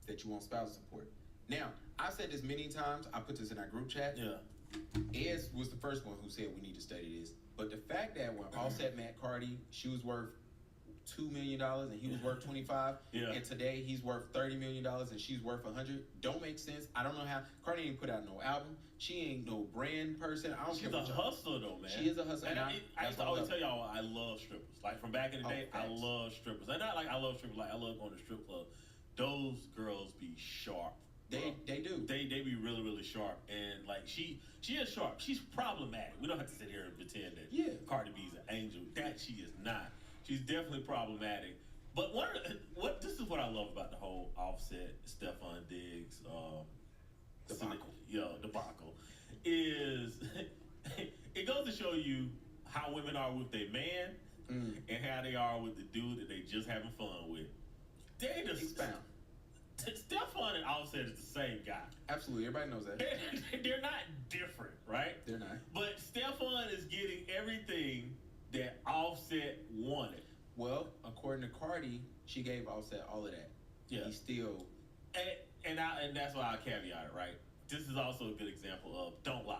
that you want spousal support. Now, I've said this many times. I put this in our group chat. Yeah. Ez was the first one who said we need to study this. But the fact that when Offset met Cardi, she was worth $2 million and he was worth 25, and today he's worth $30 million and she's worth 100, don't make sense. I don't know how. Cardi ain't put out no album. She ain't no brand person. I don't She's care. She's a hustler though, man. She is a hustler. And I used to always tell y'all I love strippers. Like from back in the day, I love strippers. And not like I love strippers, like I love going to strip club. Those girls be sharp. They do. They be really, really sharp. And like she is sharp. She's problematic. We don't have to sit here and pretend that Cardi B's an angel. That she is not. She's definitely problematic. But this is what I love about the whole Offset, Stephon Diggs, debacle is it goes to show you how women are with their man and how they are with the dude that they just having fun with. They just expound. Stephon and Offset is the same guy. Absolutely, everybody knows that. They're not different, right? They're not. But Stephon is getting everything that Offset wanted. Well, according to Cardi, she gave Offset all of that. Yeah. He still. And that's why I caveat it, right? This is also a good example of don't lie.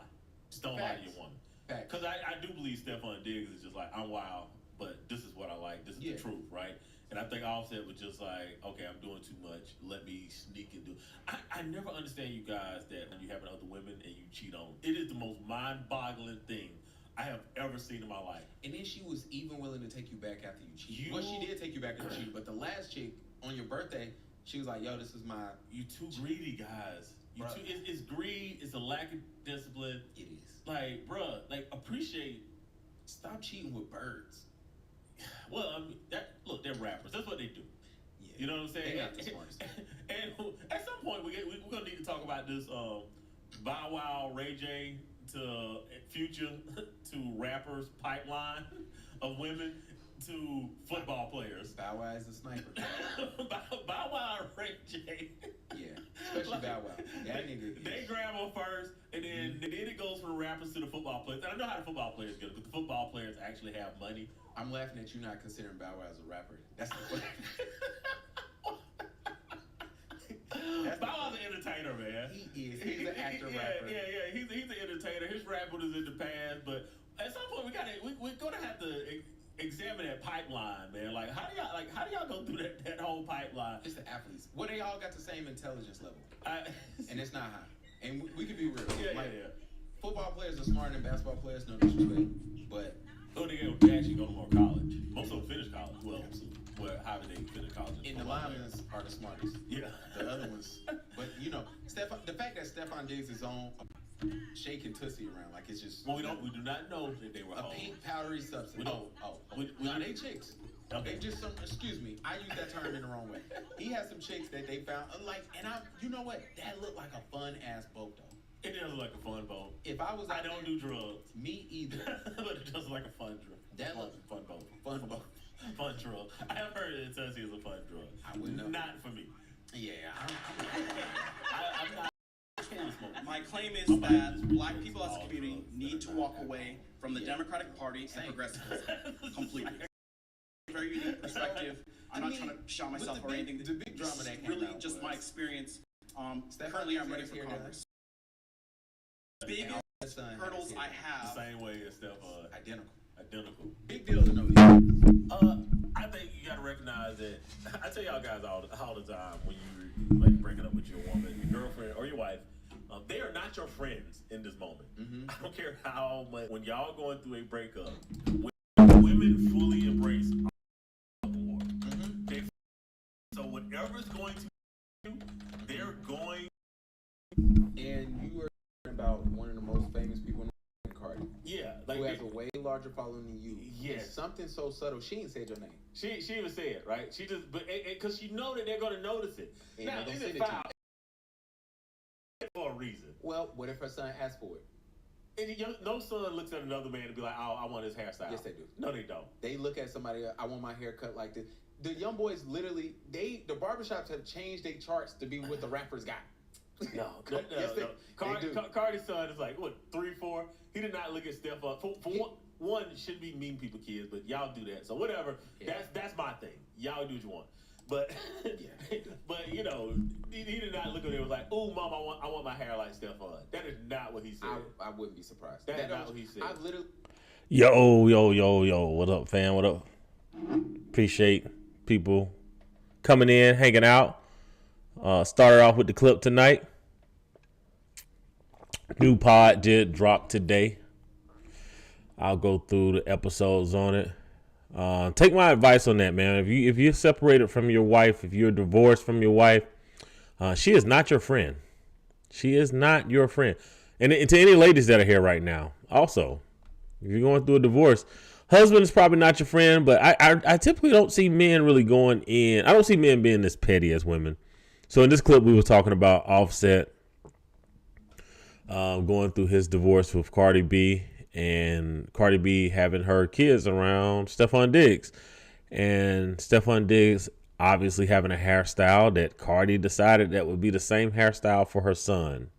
Just don't lie to your woman. Because I do believe Stephon Diggs is just like, I'm wild, but this is what I like. This is the truth, right? And I think Offset was just like, okay, I'm doing too much. Let me sneak and do. I never understand you guys that when you have other women and you cheat on. It is the most mind-boggling thing I have ever seen in my life. And then she was even willing to take you back after you cheated. Well, she did take you back after you cheated, but the last chick on your birthday, she was like, yo, this is my... You too greedy, guys. It's greed. It's a lack of discipline. It is. Like, bruh, like, appreciate... Stop cheating with birds. Well, I mean, look, they're rappers. That's what they do. Yeah. You know what I'm saying? They got the smartest. And at some point, we're going to need to talk about this Bow Wow, Ray J to Future to rappers pipeline of women to football players. Bow Wow is a sniper. Bow Wow and Ray J. Yeah, especially Bow Wow. That nigga. They grab them first, and then it goes from the rappers to the football players. And I know how the football players get it, but the football players actually have money. I'm laughing at you not considering Bow Wow as a rapper. That's the funny. Bow Wow's an entertainer, man. He is. He's an actor rapper. Yeah. He's an entertainer. His rap was in the past, but at some point we're gonna have to examine that pipeline, man. Like how do y'all go through that whole pipeline? It's the athletes. Well, they all got the same intelligence level, and it's not high. And we can be real. Football players are smarter than basketball players. No disrespect, but they actually go to more college. Most of them finish college. Well, absolutely. Well, how do they finish college? And the linemen are the smartest. Yeah. The other ones. But, you know, the fact that Stephon Diggs is on shaking Tootsie around, like it's just... Well, we do not know that they were a pink powdery substance. No, they chicks. Okay. They just excuse me, I used that term in the wrong way. He has some chicks that they found, you know what? That looked like a fun-ass boat, though. It does look like a fun boat. If I was I don't do drugs. Me either. But it does look like a fun drug. That looks fun boat. Fun boat. Fun drug. I have heard that Tootsie is a fun drug. I wouldn't know. Not for me. Yeah, I'm not. My claim is that black people as a community need to walk away from the Democratic Party and progressivism completely. Very unique perspective. I'm not trying to shout myself or anything. The big drama that came really out just was my experience. Currently, I'm running for Congress. Biggest hurdles I have. The same way as Stephon. Identical. Big deal to know these. I think you gotta recognize that. I tell y'all guys all the time when you like breaking up with your woman, your girlfriend, or your wife, they are not your friends in this moment. I don't care how much. When y'all going through a breakup, women fully embrace war. So whatever's going to do, they're going. And you were about one of the most famous people in Cardi. Yeah, who has a way larger following than you. Yes. Something so subtle. She ain't said your name. She even said it, right? She just, but because she know that they're gonna notice it. And now, is it foul? For a reason. Well, what if her son asked for it? And no son looks at another man and be like, "Oh, I want his hairstyle." Yes, they do. No, they don't. They look at somebody. I want my hair cut like this. The young boys literally, the barbershops have changed their charts to be what the rappers got. No. Cardi's son is like, what, 3, 4? He did not look at Stephon. For one, shouldn't be mean people kids, but y'all do that. So whatever. Yeah. That's my thing. Y'all do what you want. But but you know, he did not look at it and was like, "Ooh, mom, I want my hair like Stefan." That is not what he said. I wouldn't be surprised. That's not what he said. I literally. Yo. What up, fam? What up? Appreciate people coming in, hanging out. Started off with the clip tonight. New pod did drop today. I'll go through the episodes on it. Take my advice on that, man. If you're separated from your wife, if you're divorced from your wife, she is not your friend. She is not your friend. And to any ladies that are here right now, also, if you're going through a divorce, husband is probably not your friend, but I typically don't see men really going in. I don't see men being this petty as women. So in this clip, we were talking about Offset going through his divorce with Cardi B, and Cardi B having her kids around Stefan Diggs, and Stefan Diggs obviously having a hairstyle that Cardi decided that would be the same hairstyle for her son.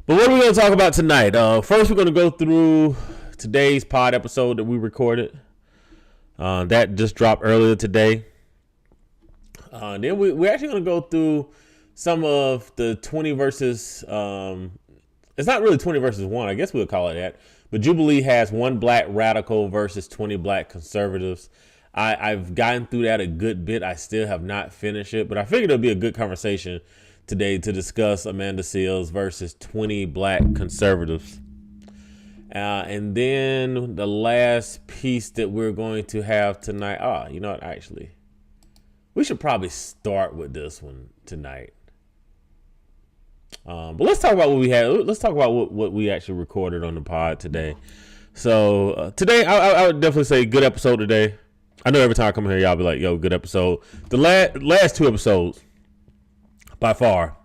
But what are we going to talk about tonight? First, we're going to go through today's pod episode that we recorded. That just dropped earlier today. Then we're actually going to go through some of the 20 versus, it's not really 20 versus 1, I guess we'll call it that. But Jubilee has 1 black radical versus 20 black conservatives. I've gotten through that a good bit. I still have not finished it, but I figured it'll be a good conversation today to discuss Amanda Seales versus 20 black conservatives. And then the last piece that we're going to have tonight. You know what? Actually, we should probably start with this one tonight. But let's talk about what we had. Let's talk about what we actually recorded on the pod today. So today, I would definitely say good episode today. I know every time I come here, y'all be like, yo, good episode. The last 2 episodes, by far,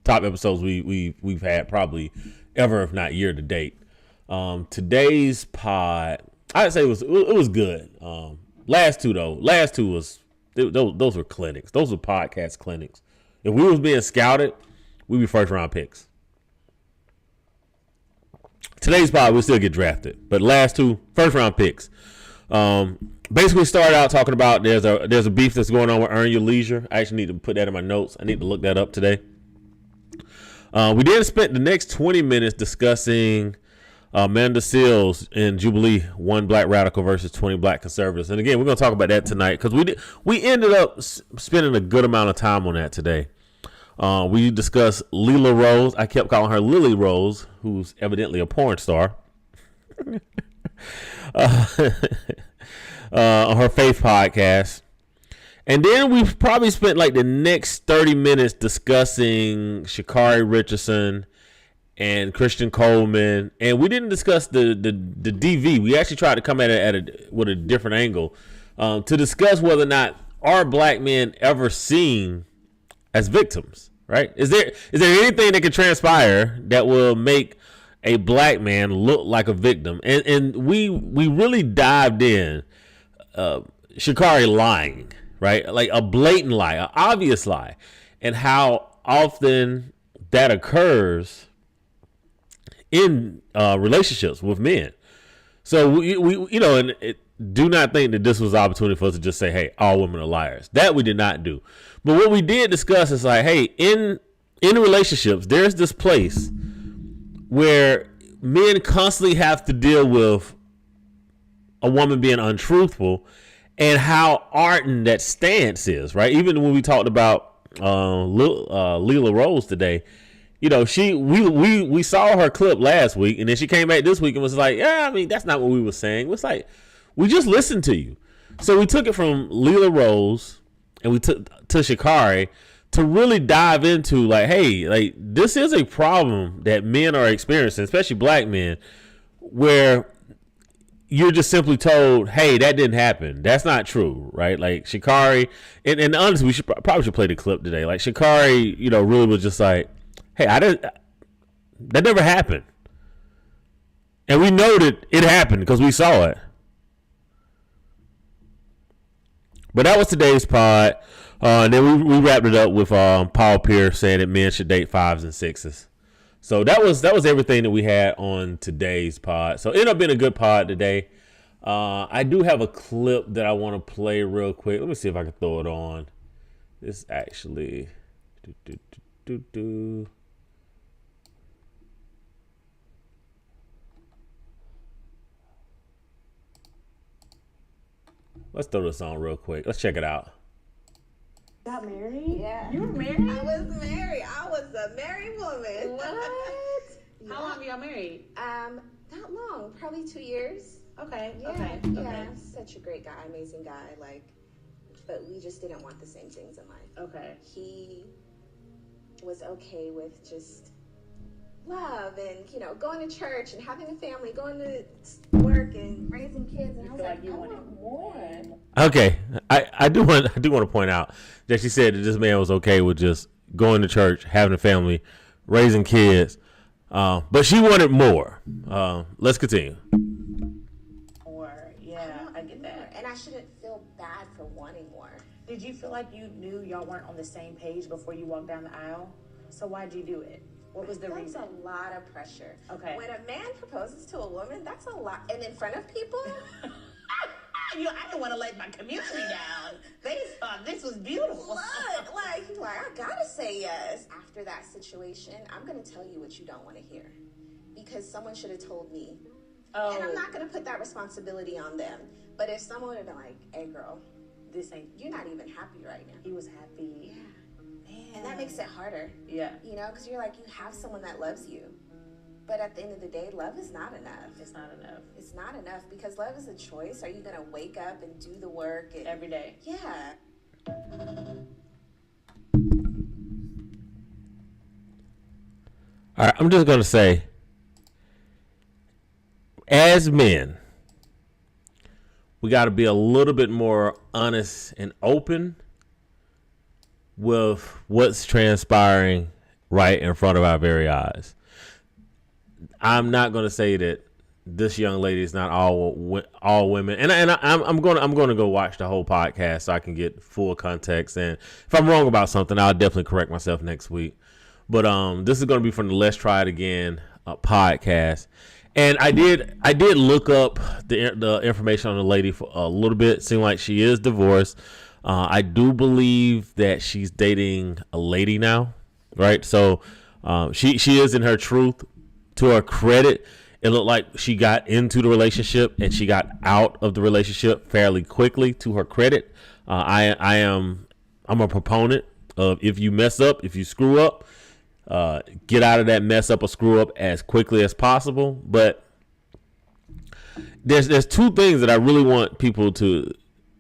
top episodes we've had probably ever, if not year to date. Today's pod, I'd say it was good. Last 2 though, those were clinics. Those were podcast clinics. If we was being scouted, we'd be first round picks. Today's pod, we'll still get drafted, but last 2 first round picks. Basically started out talking about there's a beef that's going on with Earn Your Leisure. I actually need to put that in my notes. I need to look that up today. We then spent the next 20 minutes discussing Amanda Seales and Jubilee, 1 black radical versus 20 black conservatives. And again, we're going to talk about that tonight because we ended up spending a good amount of time on that today. We discussed Leela Rose. I kept calling her Lily Rose, who's evidently a porn star. On her Faith podcast. And then we've probably spent like the next 30 minutes discussing Sha'Carri Richardson and Christian Coleman. And we didn't discuss the DV. We actually tried to come at it with a different angle to discuss whether or not are black men ever seen as victims, right? Is there anything that can transpire that will make a black man look like a victim? And we really dived in Sha'Carri lying, right? Like a blatant lie, an obvious lie, and how often that occurs in relationships with men. So we do not think that this was an opportunity for us to just say, hey, all women are liars. That we did not do. But what we did discuss is like, hey, in relationships, there's this place where men constantly have to deal with a woman being untruthful and how ardent that stance is, right? Even when we talked about Leela Rose today, you know, we saw her clip last week, and then she came back this week and was like, yeah, I mean, that's not what we were saying. It's like, we just listened to you. So we took it from Leela Rose and we took to Sha'Carri to really dive into like, hey, like this is a problem that men are experiencing, especially black men, where you're just simply told, hey, that didn't happen. That's not true, right? Like Sha'Carri, and honestly, we probably should play the clip today. Like Sha'Carri, you know, really was just like, hey, that never happened. And we know that it happened because we saw it. But that was today's pod. And then we wrapped it up with Paul Pierce saying that men should date 5s and 6s. So that was everything that we had on today's pod. So it ended up being a good pod today. I do have a clip that I want to play real quick. Let me see if I can throw it on. This actually. Let's throw this on real quick. Let's check it out. Got married? Yeah. You were married? I was married. I was a married woman. What? Yeah. How long were y'all married? Not long. Probably 2 years. Okay. Yeah. Okay. Yeah. Okay. Such a great guy, amazing guy. Like, but we just didn't want the same things in life. Okay. He was okay with just love and, you know, going to church and having a family, going to work and raising kids. And I was like, I want more. Okay, I do want to point out that she said that this man was okay with just going to church, having a family, raising kids, but she wanted more. Let's continue. More, yeah, I get that. And I shouldn't feel bad for wanting more. Did you feel like you knew y'all weren't on the same page before you walked down the aisle? So why'd you do it? What was the reason? That's a lot of pressure. Okay. When a man proposes to a woman, that's a lot. And in front of people, I didn't want to let my community down. They thought this was beautiful. look, like, he's like, I gotta say yes. After that situation, I'm gonna tell you what you don't want to hear. Because someone should have told me. Oh. And I'm not gonna put that responsibility on them. But if someone would have been like, hey girl, you're not even happy right now. He was happy. Yeah. And that makes it harder. Yeah. You know, because you're like, you have someone that loves you. But at the end of the day, love is not enough. It's not enough. It's not enough because love is a choice. Are you going to wake up and do the work? Every day. Yeah. All right, I'm just going to say, as men, we got to be a little bit more honest and open with what's transpiring right in front of our very eyes. I'm not going to say that this young lady is not all women, and I'm going to go watch the whole podcast so I can get full context. And if I'm wrong about something, I'll definitely correct myself next week. But this is going to be from the Let's Try It Again podcast. And I did look up the information on the lady for a little bit. It seemed like she is divorced. I do believe that she's dating a lady now, right? So she is in her truth. To her credit, it looked like she got into the relationship and she got out of the relationship fairly quickly. To her credit, I'm a proponent of if you mess up, if you screw up, get out of that mess up or screw up as quickly as possible. But there's two things that I really want people to,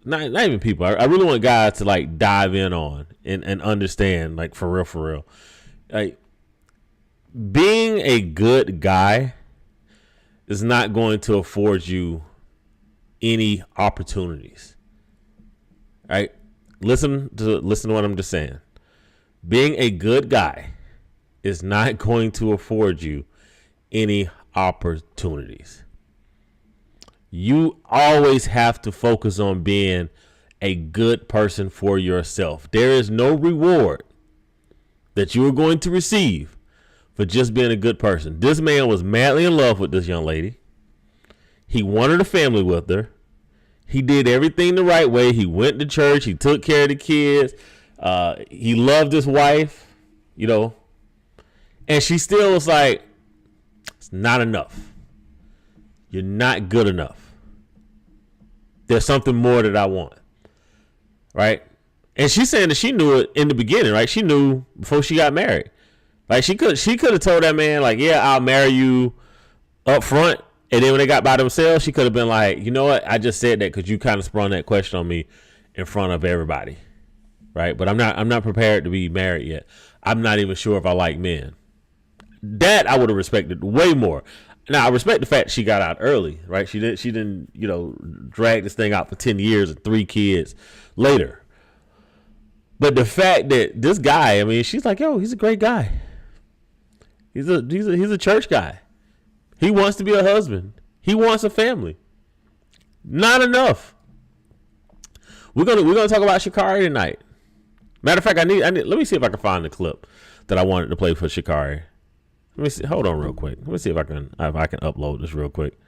not even people, I really want guys to like dive in on and understand, like for real. Like, being a good guy is not going to afford you any opportunities. Right? Listen to what I'm just saying. Being a good guy is not going to afford you any opportunities. You always have to focus on being a good person for yourself. There is no reward that you are going to receive for just being a good person. This man was madly in love with this young lady. He wanted a family with her. He did everything the right way. He went to church. He took care of the kids. He loved his wife, you know. And she still was like, it's not enough. You're not good enough. There's something more that I want. Right? And she's saying that she knew it in the beginning, right? She knew before she got married. Like she could have told that man, like, yeah, I'll marry you up front. And then when they got by themselves, she could have been like, you know what? I just said that because you kind of sprung that question on me in front of everybody. Right. But I'm not prepared to be married yet. I'm not even sure if I like men. That I would have respected way more. Now, I respect the fact she got out early. Right. She didn't, you know, drag this thing out for 10 years and 3 kids later. But the fact that this guy, I mean, she's like, yo, he's a great guy. He's a church guy. He wants to be a husband. He wants a family. Not enough. We're gonna talk about Sha'Carri tonight. Matter of fact, I need let me see if I can find the clip that I wanted to play for Sha'Carri. Let me see. Hold on real quick. Let me see if I can upload this real quick.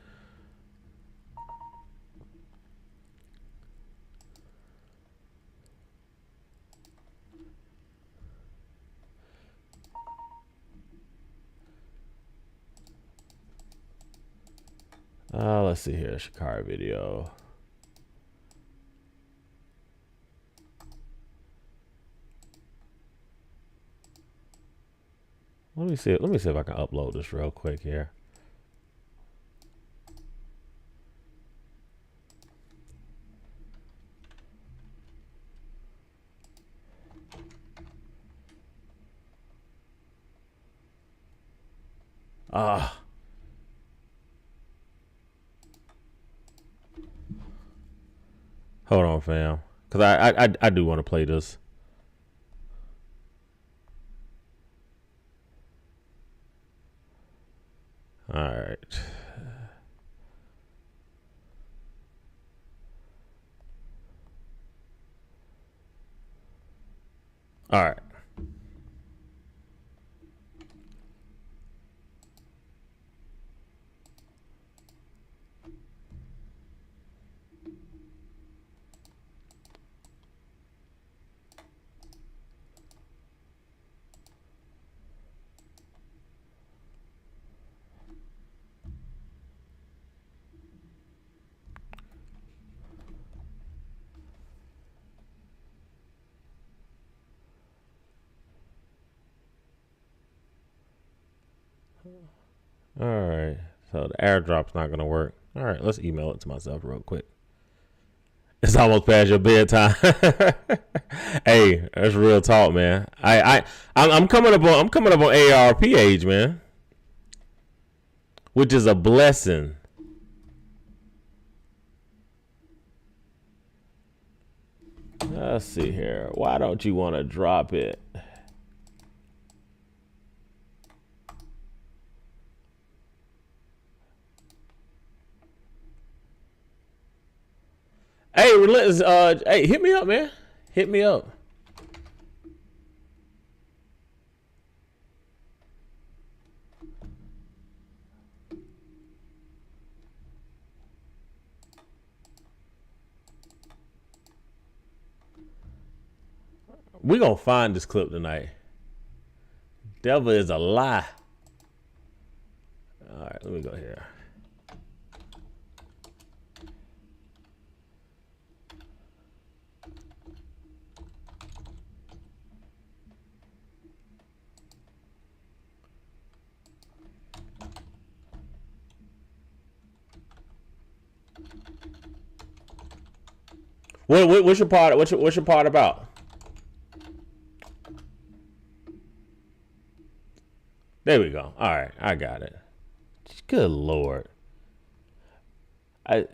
Let's see here. Shakari video. Let me see if I can upload this real quick here. Hold on, fam, because I do want to play this. All right. All right. All right. So the airdrop's not gonna work. All right, let's email it to myself real quick. It's almost past your bedtime. Hey, that's real talk, man. I'm coming up on ARP age, man, which is a blessing. Let's see here. Why don't you want to drop it? Hey, hey, hit me up, man. Hit me up. We gonna find this clip tonight. Devil is a lie. All right, let me go here. What's your part? What's your part about? There we go. All right, I got it. Good Lord. I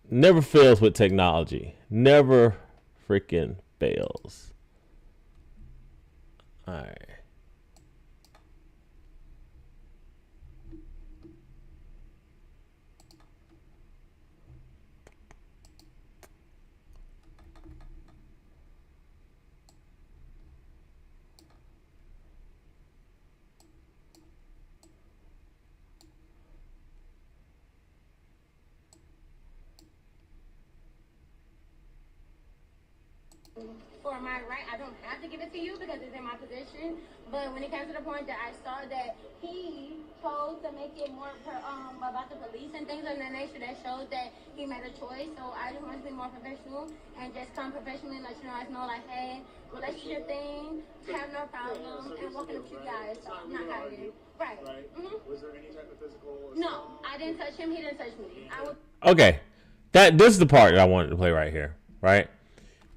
never fails with technology. Never freaking fails. All right. For my right, I don't have to give it to you because it's in my position. But when it came to the point that I saw that he chose to make it more about the police and things of that nature, that showed that he made a choice. So I just want to be more professional and just come professionally and let you know, like, hey, relationship thing, have no problem, and walking up to you guys. So I'm not hiding. Right. Mm-hmm. Was there any type of physical? No, I didn't touch him. He didn't touch me. Okay, this is the part that I wanted to play right here. Right.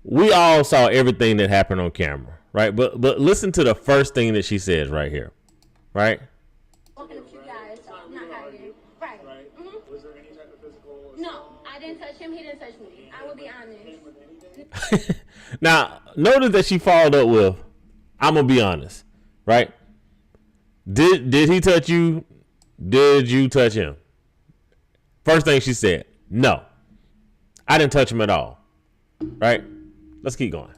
We all saw everything that happened on camera, right? But listen to the first thing that she says right here, right? Walking up to you guys, so I'm not hiding. Right. Mm-hmm. Was there any type of physical? No, I didn't touch him. He didn't touch me. I will be honest. Now, notice that she followed up with, "I'm gonna be honest," right? Did he touch you? Did you touch him? First thing she said, "No, I didn't touch him at all." Right? Let's keep going.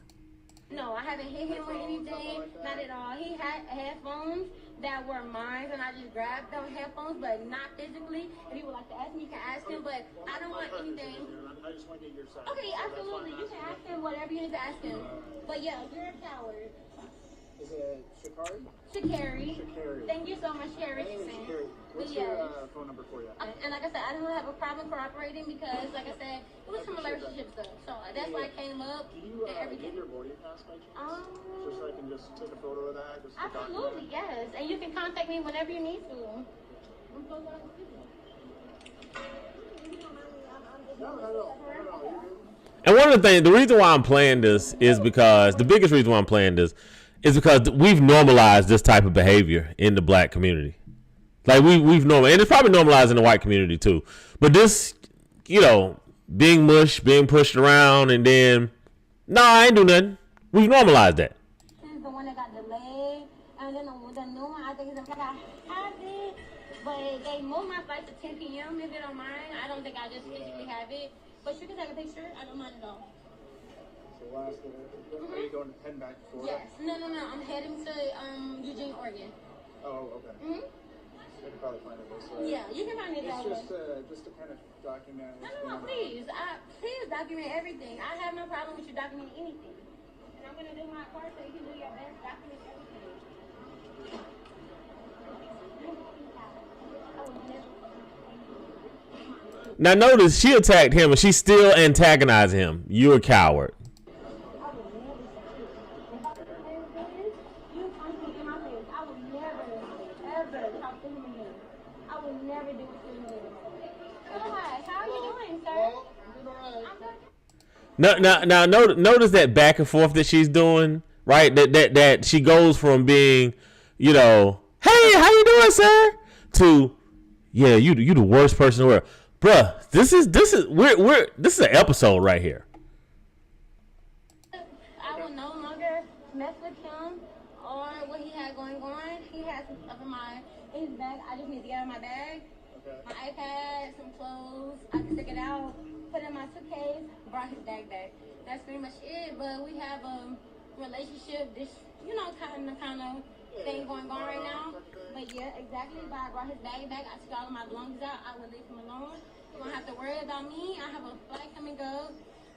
No, I haven't hit him with anything. Not at all. He had headphones that were mine, and I just grabbed those headphones, but not physically. If you would like to ask me, you can ask him, but I don't want anything. I just want to get your side. Okay, absolutely. You can ask him whatever you need to ask him. But yeah, you're a coward. Is it Shikari? Shikari. Shikari. Thank you so much, Sherry. What's your phone number for you? And like I said, I don't have a problem cooperating because, like I said, it was some relationship stuff. So that's why I came up and everything. Do you have your boarding pass by chance? Just so I can just take a photo of that? Just Absolutely, yes. And you can contact me whenever you need to. I'm so glad to see you. No. And one of the things, the reason why I'm playing this is because the biggest reason why I'm playing this is because we've normalized this type of behavior in the black community. Like we've normalized, and it's probably normalized in the white community too. But this, being mushed, being pushed around, and then, I ain't do nothing. We've normalized that. The one that got delayed, and then the new one, I think it's I have it, but they moved my flight to 10 p.m. If you don't mind, I don't think I just physically have it. But you can take a picture. I don't mind at all. So are you heading back to Florida? Yes. No. I'm heading to Eugene, Oregon. Oh, okay. Mm-hmm. I can probably find it this way. Yeah, you can find it that way. It's just to kind of document. No, please. Please document everything. I have no problem with you documenting anything. And I'm going to do my part so you can do your best, document everything. Now notice she attacked him and she's still antagonizing him. You're a coward. Now, notice that back and forth that she's doing, right? That she goes from being, hey, how you doing, sir? To, yeah, you the worst person in the world, bruh. This is an episode right here. I will no longer mess with him or what he had going on. He has some stuff in his bag. I just need to get out of my bag. Okay. My iPad, some clothes. I can stick it out, put it in my suitcase, brought his bag back. That's pretty much it. But we have a relationship, this, kind of thing going on right now. But yeah, exactly. But I brought his bag back. I took all of my belongings out. I would leave him alone. You don't have to worry about me. I have a flight coming up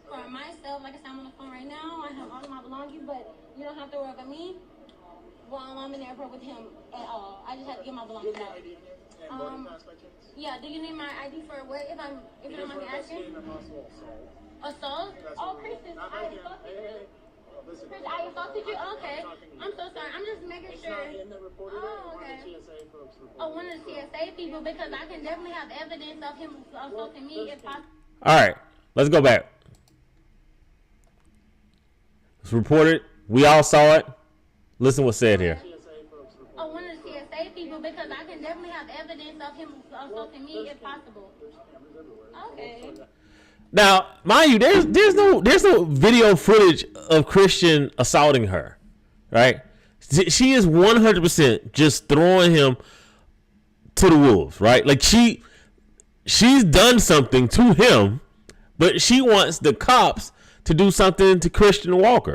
for myself. Like I said, I'm on the phone right now. I have all of my belongings, but you don't have to worry about me while I'm in the airport with him at all. I just have to get my belongings out. Yeah, do you need my ID for what? If you don't mind me asking? Assault? Oh, Kristen, I assaulted you. Chris, I assaulted you? Okay. I'm so sorry. I'm just making sure. Oh, okay. Oh, one of the TSA people, because I can definitely have evidence of him assaulting me if possible. All right, let's go back. It's reported. We all saw it. Listen what's said here. Oh, one of the TSA people, because I can definitely have evidence of him assaulting me if possible. Okay. Now, mind you, there's no video footage of Christian assaulting her, right? She is 100% just throwing him to the wolves, right? Like she's done something to him, but she wants the cops to do something to Christian Coleman.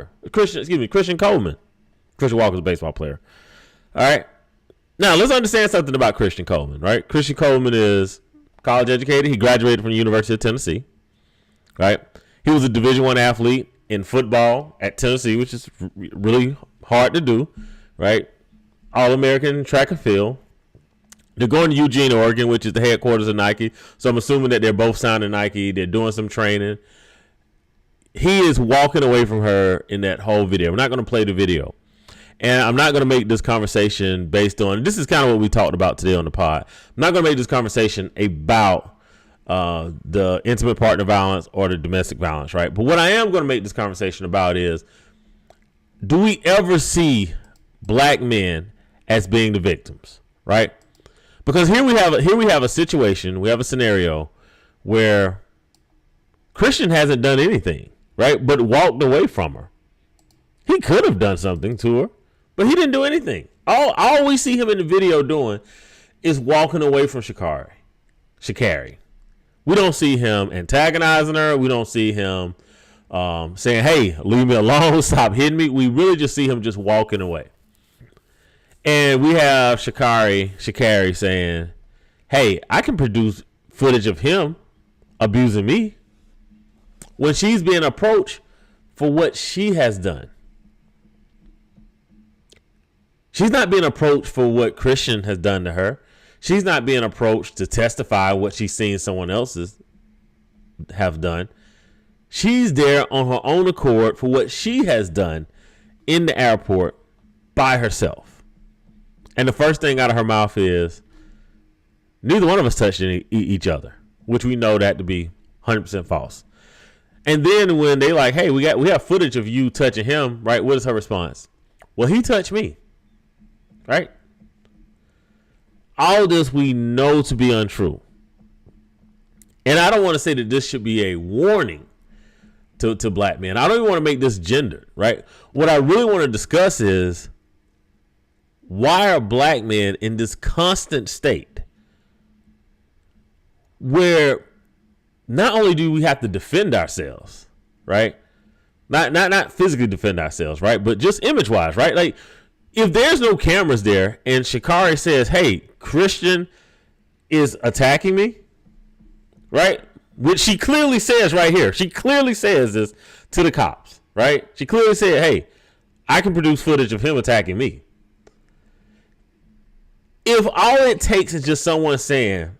Christian Walker's a baseball player. All right. Now let's understand something about Christian Coleman, right? Christian Coleman is college educated. He graduated from the University of Tennessee. Right, he was a Division I athlete in football at Tennessee, which is really hard to do. Right, All-American track and field. They're going to Eugene, Oregon, which is the headquarters of Nike. So I'm assuming that they're both signed to Nike. They're doing some training. He is walking away from her in that whole video. I'm not going to play the video, and I'm not going to make this conversation based on. This is kind of what we talked about today on the pod. I'm not going to make this conversation about the intimate partner violence or the domestic violence, right? But what I am going to make this conversation about is, do we ever see black men as being the victims, right? Because here we have a situation, we have a scenario where Christian hasn't done anything, right? But walked away from her. He could have done something to her, but he didn't do anything. All we see him in the video doing is walking away from Shikari. We don't see him antagonizing her. We don't see him saying, hey, leave me alone, stop hitting me. We really just see him just walking away. And we have Shikari saying, hey, I can produce footage of him abusing me, when she's being approached for what she has done. She's not being approached for what Christian has done to her. She's not being approached to testify what she's seen someone else's have done. She's there on her own accord for what she has done in the airport by herself. And the first thing out of her mouth is, neither one of us touched each other, which we know that to be 100% false. And then when they like, hey, we have footage of you touching him, right? What is her response? Well, he touched me, right? All this we know to be untrue. And I don't want to say that this should be a warning to black men. I don't even want to make this gendered, right? What I really want to discuss is, why are black men in this constant state where not only do we have to defend ourselves, right? Not physically defend ourselves, right? But just image wise, right? Like, if there's no cameras there and Sha'Carri says, hey, Christian is attacking me, right? Which she clearly says right here. She clearly says this to the cops, right? She clearly said, hey, I can produce footage of him attacking me. If all it takes is just someone saying,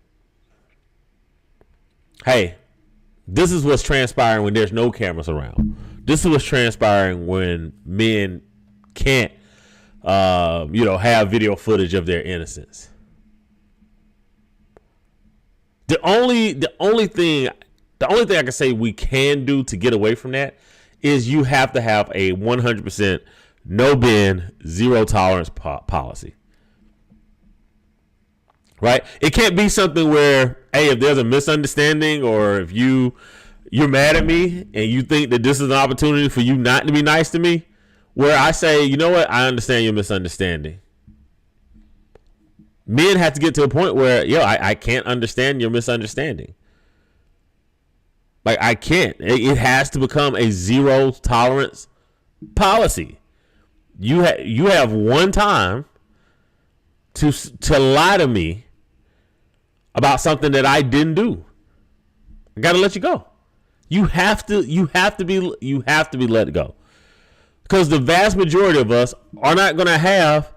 hey, this is what's transpiring when there's no cameras around. This is what's transpiring when men can't, have video footage of their innocence. The only thing I can say we can do to get away from that is you have to have a 100% no bend, zero tolerance policy. Right? It can't be something where, hey, if there's a misunderstanding or if you're mad at me and you think that this is an opportunity for you not to be nice to me, where I say, you know what, I understand your misunderstanding. Men have to get to a point where, I can't understand your misunderstanding. Like, I can't. It has to become a zero tolerance policy. You have one time to lie to me about something that I didn't do. I gotta let you go. You have to be let go. Because the vast majority of us are not gonna have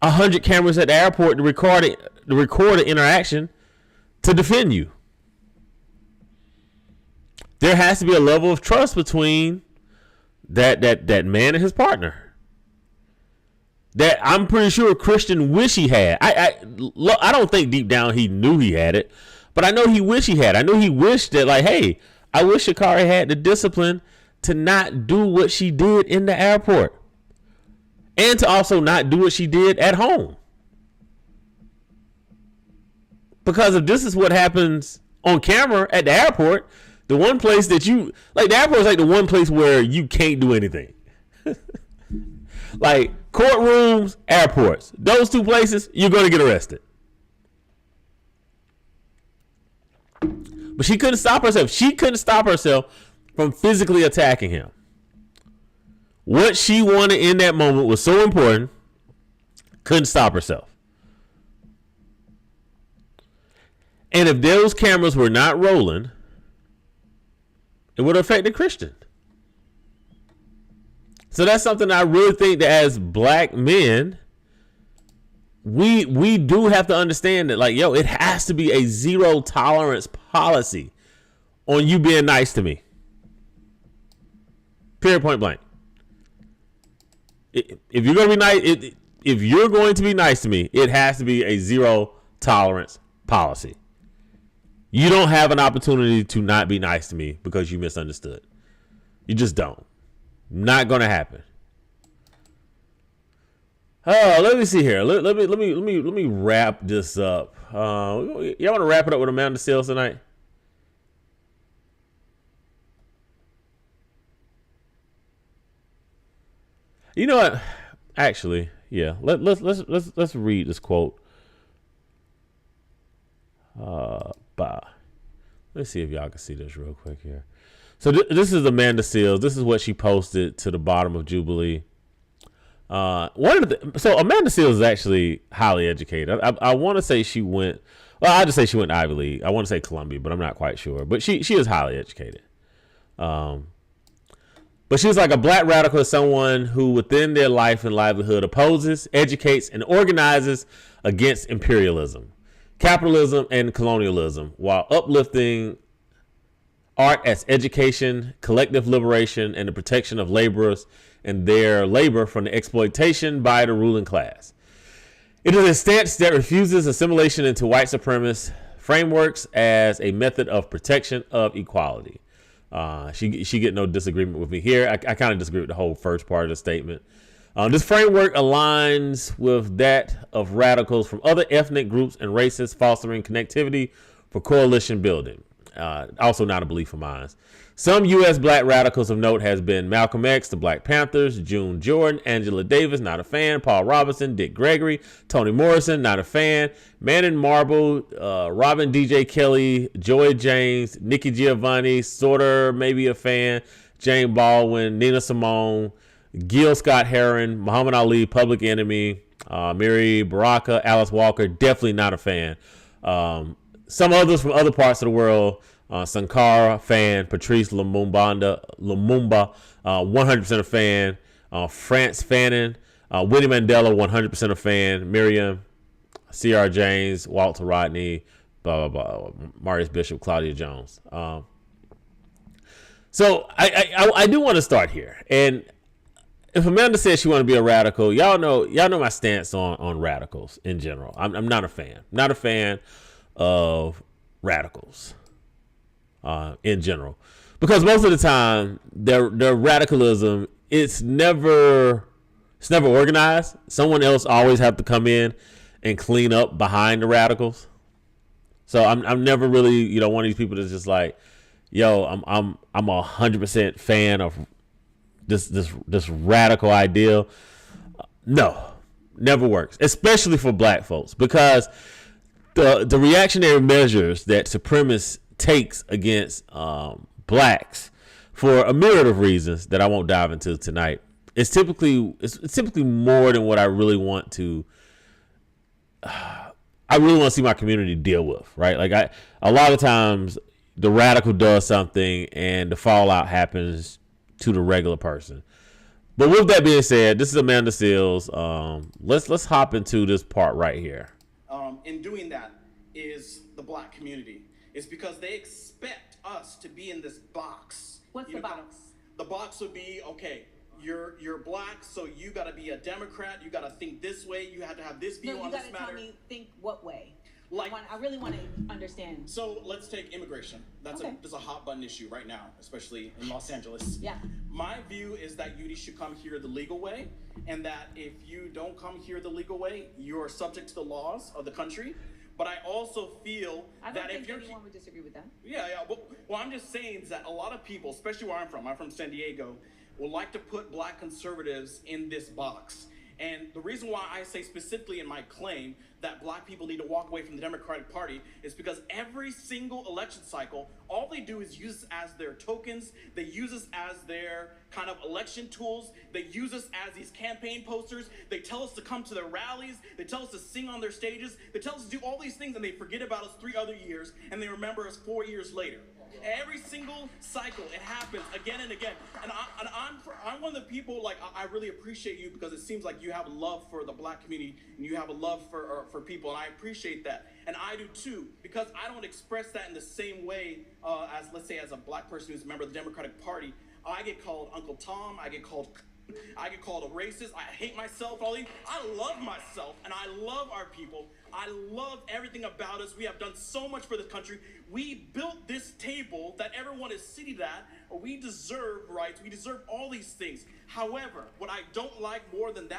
100 cameras at the airport to record an interaction to defend you. There has to be a level of trust between that man and his partner that I'm pretty sure Christian wish he had. I don't think deep down he knew he had it, but I know he wished he had. I know he wished that, like, hey, I wish Sha'Carri had the discipline to not do what she did in the airport. And to also not do what she did at home. Because if this is what happens on camera at the airport, the one place that the airport is like the one place where you can't do anything. Like courtrooms, airports, those two places, you're going to get arrested. But she couldn't stop herself. She couldn't stop herself from physically attacking him. What she wanted in that moment was so important, couldn't stop herself. And if those cameras were not rolling, it would have affected Christian. So that's something I really think that as black men, we do have to understand that, like, it has to be a zero tolerance policy on you being nice to me. Period, point blank. If you're going to be nice, if you're going to be nice to me, it has to be a zero tolerance policy. You don't have an opportunity to not be nice to me because you misunderstood. You just don't. Not going to happen. Oh, let me see here. Let me wrap this up. Y'all want to wrap it up with Amanda Seales tonight? You know what? Actually, yeah. Let's read this quote. Let's see if y'all can see this real quick here. So this is Amanda Seales. This is what she posted to the bottom of Jubilee. So Amanda Seales is actually highly educated. I want to say she went. Well, I just say she went to Ivy League. I want to say Columbia, but I'm not quite sure. But she is highly educated. But she was like, a black radical is someone who within their life and livelihood opposes, educates, and organizes against imperialism, capitalism, and colonialism, while uplifting art as education, collective liberation, and the protection of laborers and their labor from the exploitation by the ruling class. It is a stance that refuses assimilation into white supremacist frameworks as a method of protection of equality. She get no disagreement with me here. I kind of disagree with the whole first part of the statement. This framework aligns with that of radicals from other ethnic groups and races, fostering connectivity for coalition building. Also not a belief of mine. Some U.S. black radicals of note has been Malcolm X, the Black Panthers, June Jordan, Angela Davis, not a fan, Paul Robinson, Dick Gregory, Toni Morrison, not a fan, Manon Marble, Robin DJ Kelly, Joy James, Nikki Giovanni, sorta maybe a fan, Jane Baldwin, Nina Simone, Gil Scott Heron, Muhammad Ali, Public Enemy, Mary Baraka, Alice Walker, definitely not a fan. Some others from other parts of the world, Sankara, fan, Patrice Lumumba, 100% a fan, France Fanon, Winnie Mandela, 100% a fan, Miriam, C.R. James, Walter Rodney, blah, blah, blah, Marius Bishop, Claudia Jones. So I do want to start here. And if Amanda says she want to be a radical, y'all know my stance on radicals in general. I'm not a fan. Not a fan of radicals in general, because most of the time their radicalism it's never organized. Someone else always have to come in and clean up behind the radicals. So I'm never really one of these people that's just like, yo, I'm 100% fan of this radical ideal. No, never works, especially for black folks, because the reactionary measures that supremacists takes against blacks for a myriad of reasons that I won't dive into tonight. It's typically more than what I really want to. I really want to see my community deal with, right? Like a lot of times the radical does something and the fallout happens to the regular person. But with that being said, this is Amanda Seals. Let's hop into this part right here. In doing that is the black community. It's because they expect us to be in this box. What's the box? The box would be, okay, you're black, so you got to be a Democrat. You got to think this way. You have to have this view on this matter. No, you got to tell me, think what way? Like, I really want to understand. So let's take immigration. That's a hot button issue right now, especially in Los Angeles. Yeah. My view is that you should come here the legal way, and that if you don't come here the legal way, you're subject to the laws of the country. But I also feel that if you're... anyone would disagree with that. Yeah. Well, I'm just saying that a lot of people, especially where I'm from San Diego, will like to put black conservatives in this box. And the reason why I say specifically in my claim that black people need to walk away from the Democratic Party is because every single election cycle, all they do is use us as their tokens. They use us as their kind of election tools. They use us as these campaign posters. They tell us to come to their rallies. They tell us to sing on their stages. They tell us to do all these things, and they forget about us 3 other years, and they remember us 4 years later. Every single cycle, it happens again and again. And I'm one of the people, like, I really appreciate you because it seems like you have a love for the black community and you have a love for people, and I appreciate that. And I do too, because I don't express that in the same way as, let's say, as a black person who's a member of the Democratic Party. I get called Uncle Tom, I get called a racist, I hate myself, all these. I love myself, and I love our people. I love everything about us. We have done so much for this country. We built this table that everyone is seated at. We deserve rights. We deserve all these things. However, what I don't like more than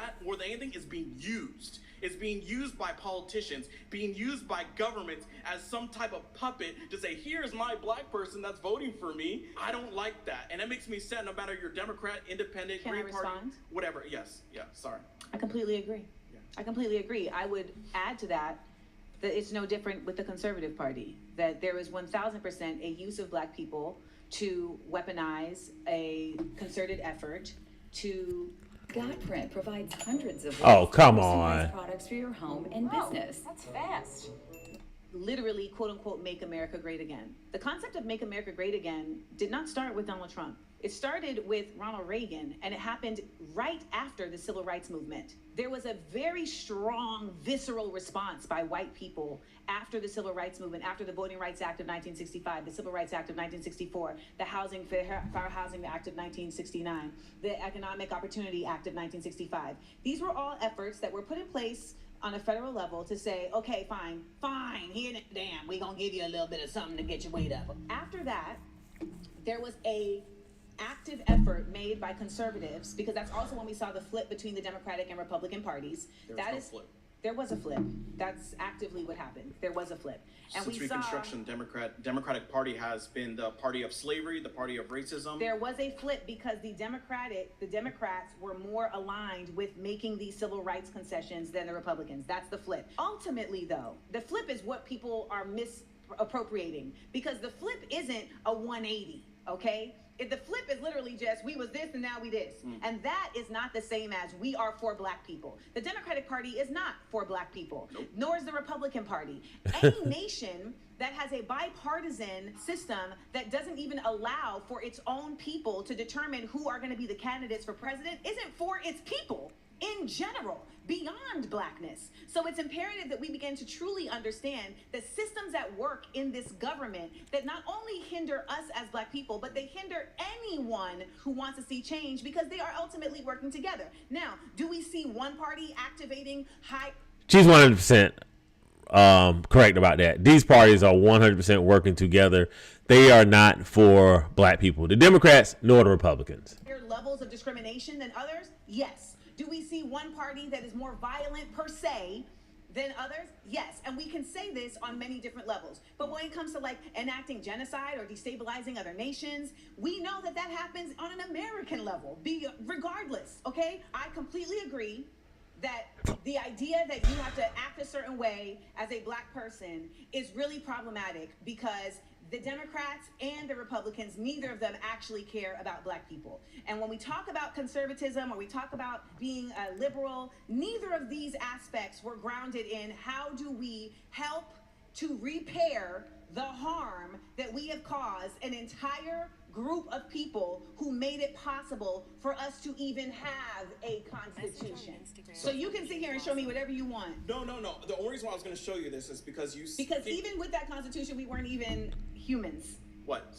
anything, is being used. It's being used by politicians, being used by governments as some type of puppet to say, here's my black person that's voting for me. I don't like that. And it makes me sad, no matter you're Democrat, Independent, Green Party, whatever. Yes. Yeah, sorry. I completely agree. I completely agree. I would add to that it's no different with the Conservative Party, that there is 1,000% a use of black people to weaponize a concerted effort to... Godprint provides hundreds of come on products for your home and business. That's fast. Literally, quote unquote, make America great again. The concept of make America great again did not start with Donald Trump. It started with Ronald Reagan, and it happened right after the Civil Rights Movement. There was a very strong, visceral response by white people after the Civil Rights Movement, after the Voting Rights Act of 1965, the Civil Rights Act of 1964, the Fair Housing Act of 1969, the Economic Opportunity Act of 1965. These were all efforts that were put in place on a federal level to say, okay, fine, here, damn, we're gonna give you a little bit of something to get your weight up. After that, there was a active effort made by conservatives, because that's also when we saw the flip between the Democratic and Republican parties. There was a flip. That's actively what happened. There was a flip. And since Reconstruction, Democratic Party has been the party of slavery, the party of racism. There was a flip because the Democrats were more aligned with making these civil rights concessions than the Republicans. That's the flip. Ultimately, though, the flip is what people are misappropriating, because the flip isn't a 180, okay? The flip is literally just, we was this and now we this. And that is not the same as we are for black people. The Democratic Party is not for black people, nor is the Republican Party. Any nation that has a bipartisan system that doesn't even allow for its own people to determine who are going to be the candidates for president isn't for its people in general, beyond blackness. So it's imperative that we begin to truly understand the systems at work in this government that not only hinder us as black people, but they hinder anyone who wants to see change, because they are ultimately working together. Now, do we see one party activating high... She's 100% correct about that. These parties are 100% working together. They are not for black people. The Democrats nor the Republicans. Levels of discrimination than others? Yes. Do we see one party that is more violent per se than others? Yes. And we can say this on many different levels. But when it comes to like enacting genocide or destabilizing other nations, we know that that happens on an American level, regardless, okay? I completely agree that the idea that you have to act a certain way as a black person is really problematic, because the Democrats and the Republicans, neither of them actually care about black people. And when we talk about conservatism or we talk about being a liberal, neither of these aspects were grounded in how do we help to repair the harm that we have caused an entire group of people who made it possible for us to even have a constitution. So you can sit here and show me whatever you want. No. The only reason why I was going to show you this is because even with that constitution, we weren't even humans.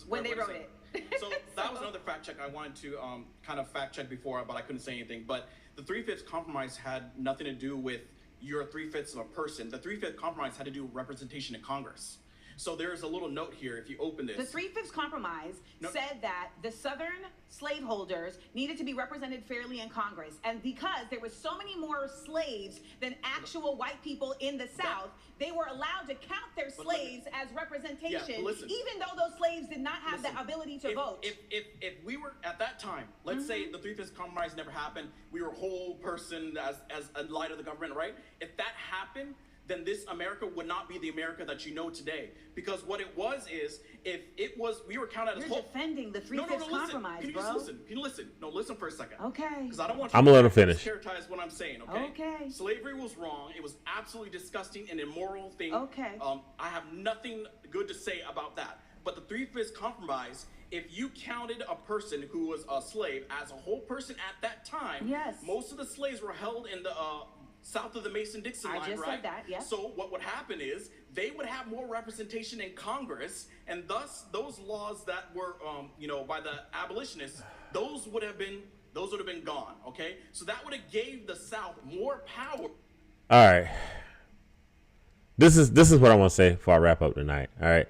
When they wrote it. So that was another fact check I wanted to kind of fact check before, but I couldn't say anything. But the 3/5 compromise had nothing to do with your 3/5 of a person. The 3/5 compromise had to do with representation in Congress. So there's a little note here if you open this. The 3/5 compromise said that the Southern slaveholders needed to be represented fairly in Congress. And because there were so many more slaves than actual white people in the South, they were allowed to count their slaves as representation, even though those slaves did not have the ability to vote. If we were at that time, let's say the 3/5 compromise never happened, we were a whole person as a light of the government, right? If that happened, then this America would not be the America that you know today. Because what it was is, we were counted as whole. You're defending the 3/5 compromise, bro. Can you listen? No, listen for a second. Okay. Because I don't want you I'm gonna let her finish. Characterize what I'm saying, okay? Okay. Slavery was wrong. It was absolutely disgusting and immoral thing. Okay. I have nothing good to say about that. But the 3/5 compromise, if you counted a person who was a slave as a whole person at that time, yes, most of the slaves were held in the south of the Mason-Dixon line, right? I just said that, yes. So what would happen is they would have more representation in Congress, and thus those laws that were, by the abolitionists, those would have been gone. Okay, so that would have gave the South more power. All right, this is what I want to say before I wrap up tonight. All right,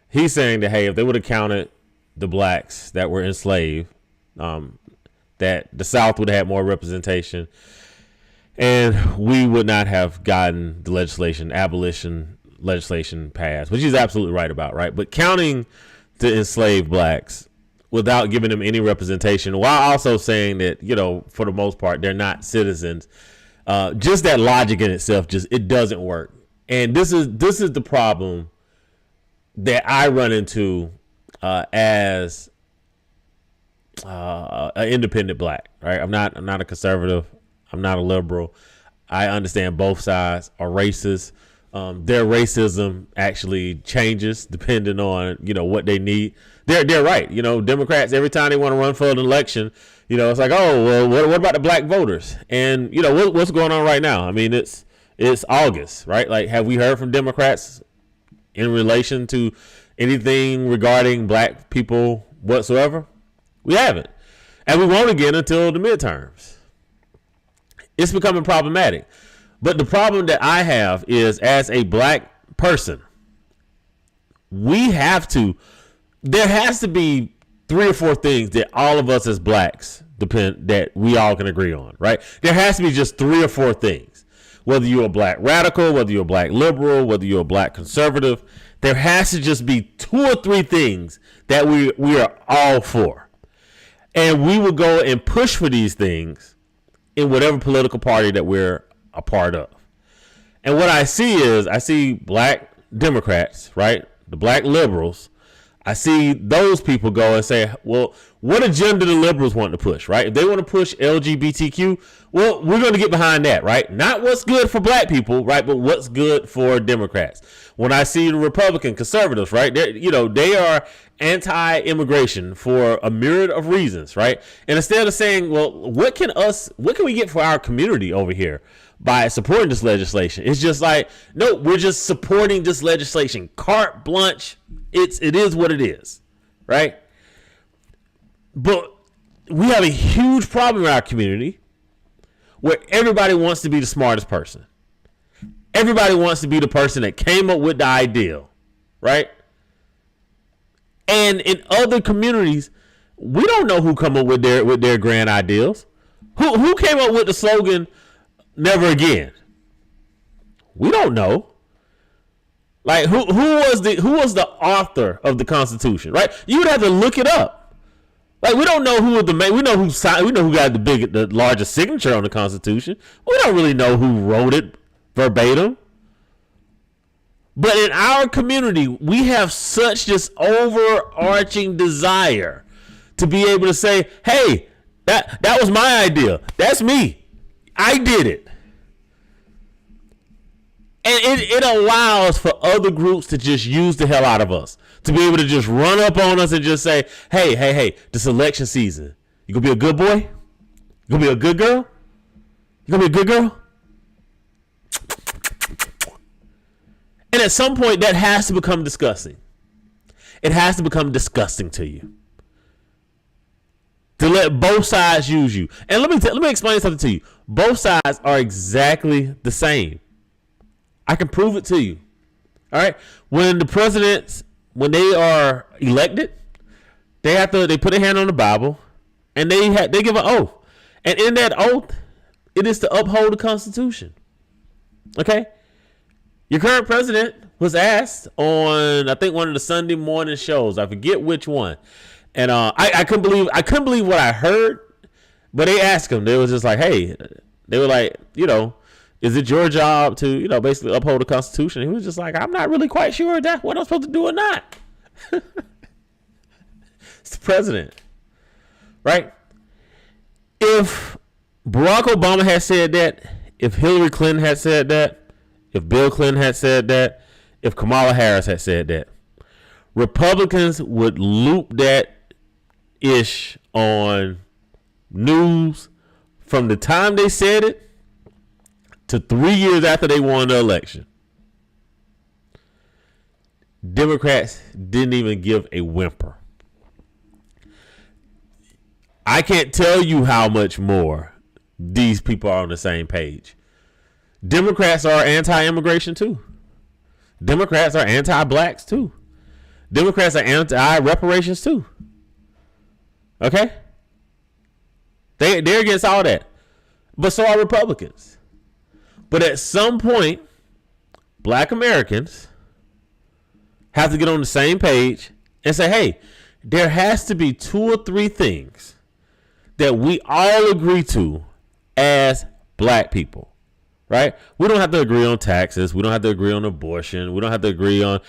he's saying that hey, if they would have counted the blacks that were enslaved, that the South would have had more representation. And we would not have gotten the abolition legislation passed, which he's absolutely right about, right? But counting the enslaved blacks without giving them any representation, while also saying that, for the most part, they're not citizens, just that logic in itself, it doesn't work. And this is the problem that I run into as an independent black, right? I'm not a conservative. I'm not a liberal. I understand both sides are racist. Their racism actually changes depending on, what they need. They're right. You know, Democrats, every time they want to run for an election, you know, it's like, oh, well, what about the black voters? And, you know, what's going on right now? I mean, it's August, right? Like, have we heard from Democrats in relation to anything regarding black people whatsoever? We haven't. And we won't again until the midterms. It's becoming problematic. But the problem that I have is, as a black person, there has to be 3 or 4 things that all of us as blacks that we all can agree on, right? There has to be just 3 or 4 things. Whether you're a black radical, whether you're a black liberal, whether you're a black conservative, there has to just be 2 or 3 things that we are all for. And we will go and push for these things in whatever political party that we're a part of. And what I see black Democrats, right? The black liberals. I see those people go and say, well, what agenda the liberals want to push, right? If they want to push LGBTQ, well, we're going to get behind that, right? Not what's good for black people, right? But what's good for Democrats. When I see the Republican conservatives, right? They are anti-immigration for a myriad of reasons, right? And instead of saying, well, what can we get for our community over here by supporting this legislation? It's just like, no, we're just supporting this legislation. Carte blanche. It is what it is, right? But we have a huge problem in our community where everybody wants to be the smartest person. Everybody wants to be the person that came up with the ideal, right? And in other communities, we don't know who come up with their grand ideals. Who came up with the slogan "Never Again"? We don't know. Like who was the author of the Constitution, right? You would have to look it up. Like we don't know who was the man. We know who signed. We know who got the largest signature on the Constitution. We don't really know who wrote it verbatim. But in our community, we have such this overarching desire to be able to say, "Hey, that was my idea. That's me. I did it." And it allows for other groups to just use the hell out of us. To be able to just run up on us and just say, hey, this election season, you gonna be a good boy? You gonna be a good girl? You gonna be a good girl? And at some point, that has to become disgusting. It has to become disgusting to you. To let both sides use you. And let me explain something to you. Both sides are exactly the same. I can prove it to you. All right. When the presidents, when they are elected, they put a hand on the Bible and they give an oath. And in that oath, it is to uphold the Constitution. Okay. Your current president was asked on, I think, one of the Sunday morning shows. I forget which one. And I couldn't believe what I heard. But they asked him. They was just like, hey, they were like, is it your job to, basically uphold the Constitution? And he was just like, I'm not really quite sure that's what I'm supposed to do or not. It's the president, right? If Barack Obama had said that, if Hillary Clinton had said that, if Bill Clinton had said that, if Kamala Harris had said that, Republicans would loop that ish on news from the time they said it to 3 years after they won the election. Democrats didn't even give a whimper. I can't tell you how much more these people are on the same page. Democrats are anti-immigration too. Democrats are anti-blacks too. Democrats are anti-reparations too. Okay? They're against all that. But so are Republicans. But at some point, black Americans have to get on the same page and say, hey, there has to be 2 or 3 things that we all agree to as black people, right? We don't have to agree on taxes. We don't have to agree on abortion. We don't have to agree on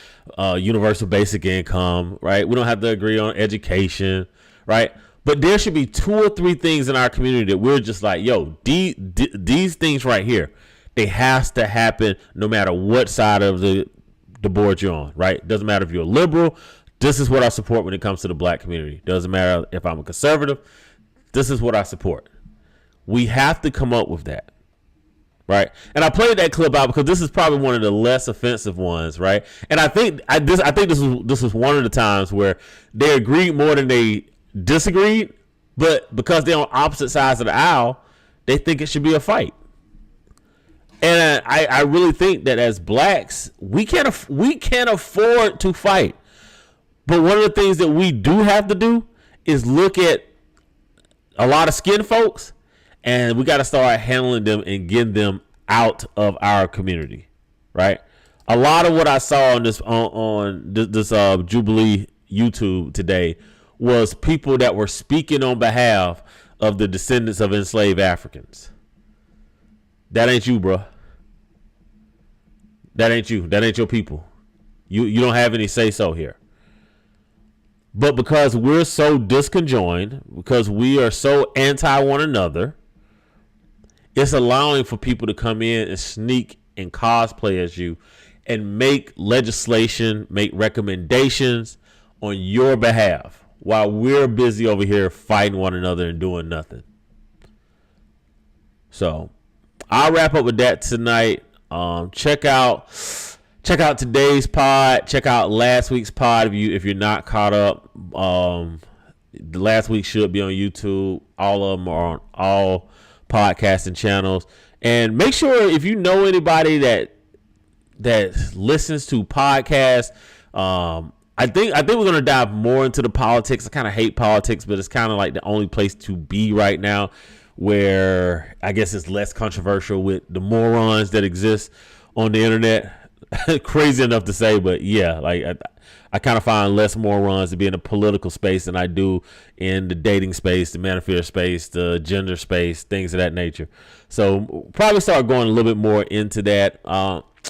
universal basic income, right? We don't have to agree on education, right? But there should be 2 or 3 things in our community that we're just like, yo, these things right here, it has to happen no matter what side of the board you're on, right? Doesn't matter if you're a liberal, This is what I support when it comes to the black community. Doesn't matter if I'm a conservative. This is what I support. We have to come up with that. Right. And I played that clip out because this is probably one of the less offensive ones. Right. And I think this was one of the times where they agreed more than they disagreed. But because they're on opposite sides of the aisle, they think it should be a fight. And I really think that as blacks, we can't afford to fight. But one of the things that we do have to do is look at a lot of skin folks, and we got to start handling them and getting them out of our community, right? A lot of what I saw on this Jubilee YouTube today was people that were speaking on behalf of the descendants of enslaved Africans. That ain't you, bro. That ain't you. That ain't your people. You don't have any say so here. But because we're so disconjoined, because we are so anti one another, it's allowing for people to come in and sneak and cosplay as you and make legislation, make recommendations on your behalf while we're busy over here fighting one another and doing nothing. So I'll wrap up with that tonight. Check out today's pod. Check out last week's pod if you're not caught up. The last week should be on YouTube. All of them are on all podcasting channels. And make sure if you know anybody that listens to podcasts, I think we're gonna dive more into the politics. I kind of hate politics, but it's kind of like the only place to be right now, where I guess it's less controversial with the morons that exist on the internet. Crazy enough to say, but yeah, like I kind of find less morons to be in the political space than I do in the dating space, the manosphere space, the gender space, things of that nature. So probably start going a little bit more into that,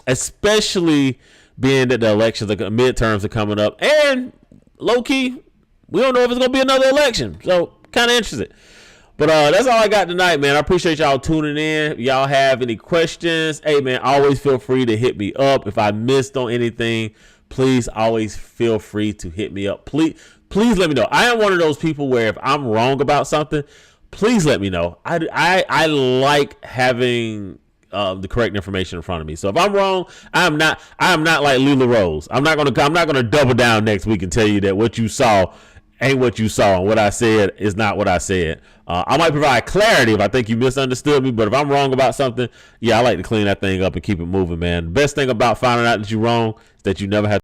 especially being that the elections, the midterms are coming up, and low key, we don't know if it's gonna be another election. So kind of interested. But that's all I got tonight, man. I appreciate y'all tuning in. If y'all have any questions, hey, man, always feel free to hit me up. If I missed on anything, please always feel free to hit me up. Please let me know. I am one of those people where if I'm wrong about something, please let me know. I like having the correct information in front of me. So if I'm wrong, I am not like Lila Rose. I'm not gonna double down next week and tell you that what you saw ain't what you saw and what I said is not what I said. I might provide clarity if I think you misunderstood me, but if I'm wrong about something, yeah, I like to clean that thing up and keep it moving, man. The best thing about finding out that you're wrong is that you never have